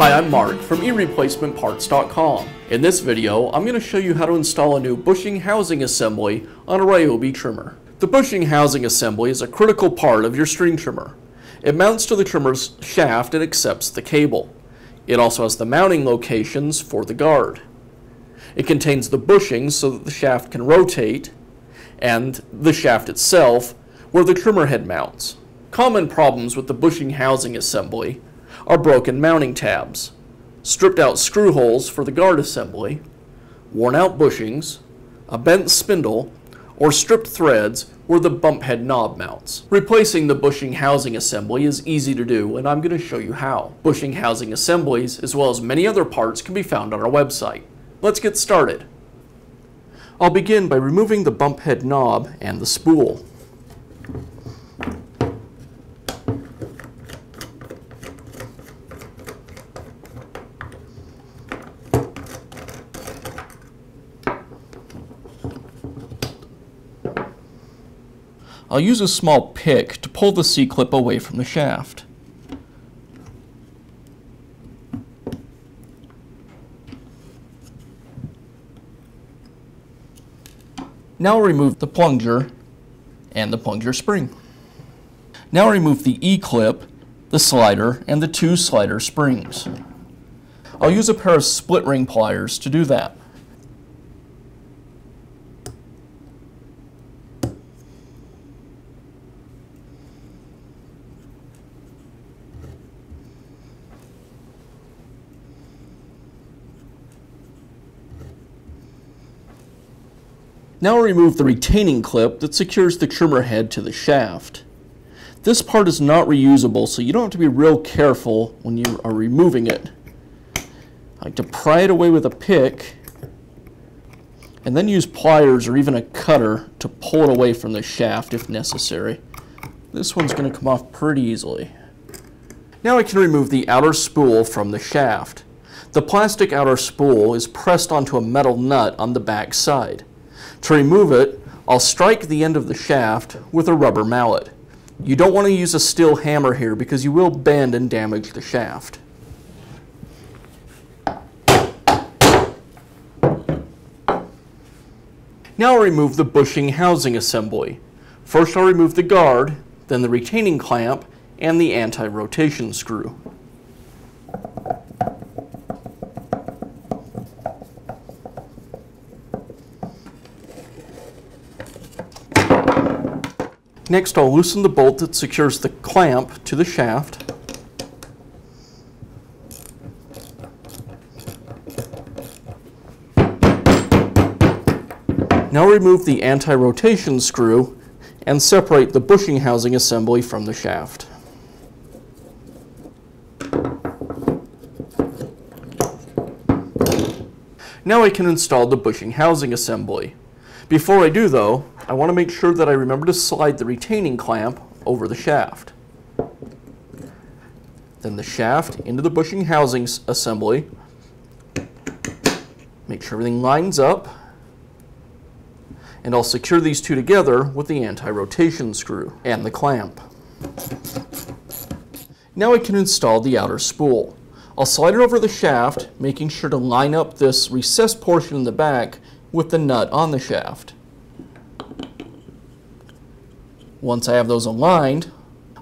Hi, I'm Mark from eReplacementParts.com. In this video, I'm going to show you how to install a new bushing housing assembly on a Ryobi trimmer. The bushing housing assembly is a critical part of your string trimmer. It mounts to the trimmer's shaft and accepts the cable. It also has the mounting locations for the guard. It contains the bushings so that the shaft can rotate, and the shaft itself where the trimmer head mounts. Common problems with the bushing housing assembly are broken mounting tabs, stripped out screw holes for the guard assembly, worn out bushings, a bent spindle, or stripped threads where the bump head knob mounts. Replacing the bushing housing assembly is easy to do, and I'm going to show you how. Bushing housing assemblies, as well as many other parts, can be found on our website. Let's get started. I'll begin by removing the bump head knob and the spool. I'll use a small pick to pull the C-clip away from the shaft. Now I'll remove the plunger and the plunger spring. Now I'll remove the E-clip, the slider, and the two slider springs. I'll use a pair of split ring pliers to do that. Now I'll remove the retaining clip that secures the trimmer head to the shaft. This part is not reusable, so you don't have to be real careful when you are removing it. I like to pry it away with a pick, and then use pliers or even a cutter to pull it away from the shaft if necessary. This one's going to come off pretty easily. Now I can remove the outer spool from the shaft. The plastic outer spool is pressed onto a metal nut on the back side. To remove it, I'll strike the end of the shaft with a rubber mallet. You don't want to use a steel hammer here because you will bend and damage the shaft. Now I'll remove the bushing housing assembly. First I'll remove the guard, then the retaining clamp, and the anti-rotation screw. Next, I'll loosen the bolt that secures the clamp to the shaft. Now remove the anti-rotation screw and separate the bushing housing assembly from the shaft. Now I can install the bushing housing assembly. Before I do though, I want to make sure that I remember to slide the retaining clamp over the shaft. Then the shaft into the bushing housing assembly. Make sure everything lines up. And I'll secure these two together with the anti-rotation screw and the clamp. Now I can install the outer spool. I'll slide it over the shaft, making sure to line up this recessed portion in the back with the nut on the shaft. Once I have those aligned,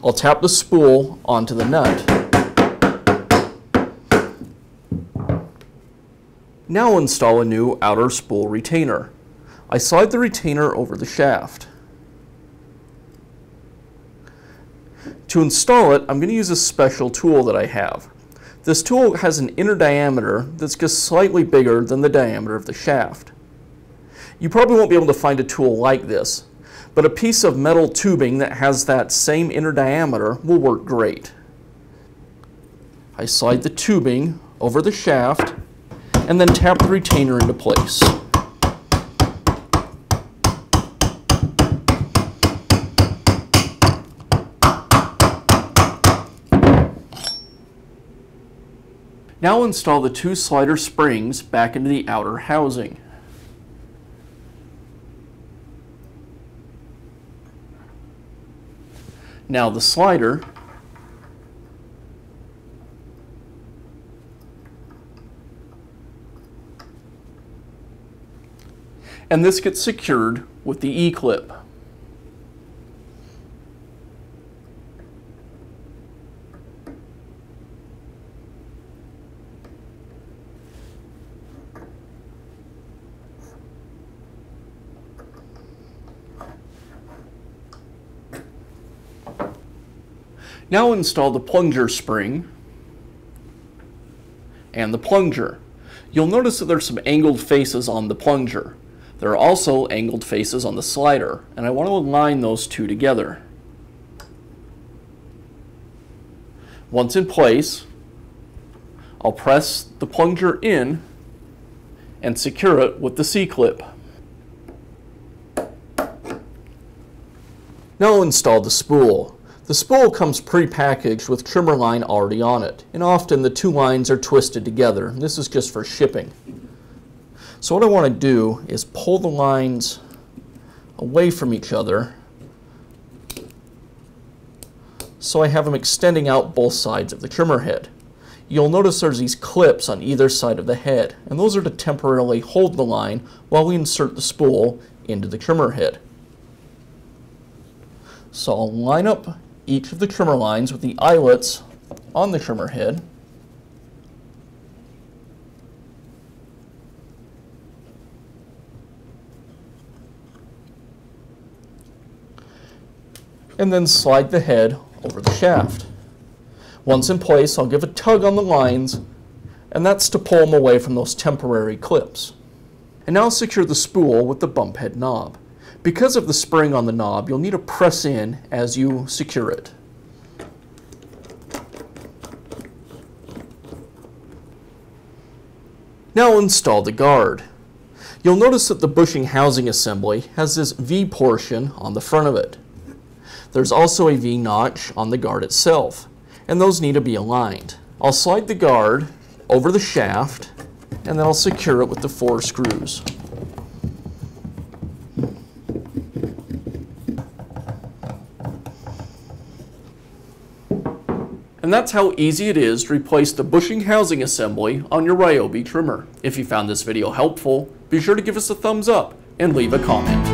I'll tap the spool onto the nut. Now install a new outer spool retainer. I slide the retainer over the shaft. To install it, I'm going to use a special tool that I have. This tool has an inner diameter that's just slightly bigger than the diameter of the shaft. You probably won't be able to find a tool like this, but a piece of metal tubing that has that same inner diameter will work great. I slide the tubing over the shaft and then tap the retainer into place. Now install the two slider springs back into the outer housing. Now the slider and this gets secured with the E-clip. Now install the plunger spring and the plunger. You'll notice that there's some angled faces on the plunger. There are also angled faces on the slider, and I want to align those two together. Once in place, I'll press the plunger in and secure it with the C-clip. Now I'll install the spool. The spool comes pre-packaged with trimmer line already on it, and often the two lines are twisted together. This is just for shipping. So what I want to do is pull the lines away from each other so I have them extending out both sides of the trimmer head. You'll notice there's these clips on either side of the head, and those are to temporarily hold the line while we insert the spool into the trimmer head. So I'll line up each of the trimmer lines with the eyelets on the trimmer head. And then slide the head over the shaft. Once in place, I'll give a tug on the lines, and that's to pull them away from those temporary clips. And now I'll secure the spool with the bump head knob. Because of the spring on the knob, you'll need to press in as you secure it. Now install the guard. You'll notice that the bushing housing assembly has this V portion on the front of it. There's also a V notch on the guard itself, and those need to be aligned. I'll slide the guard over the shaft, and then I'll secure it with the 4 screws. And that's how easy it is to replace the bushing housing assembly on your Ryobi trimmer. If you found this video helpful, be sure to give us a thumbs up and leave a comment.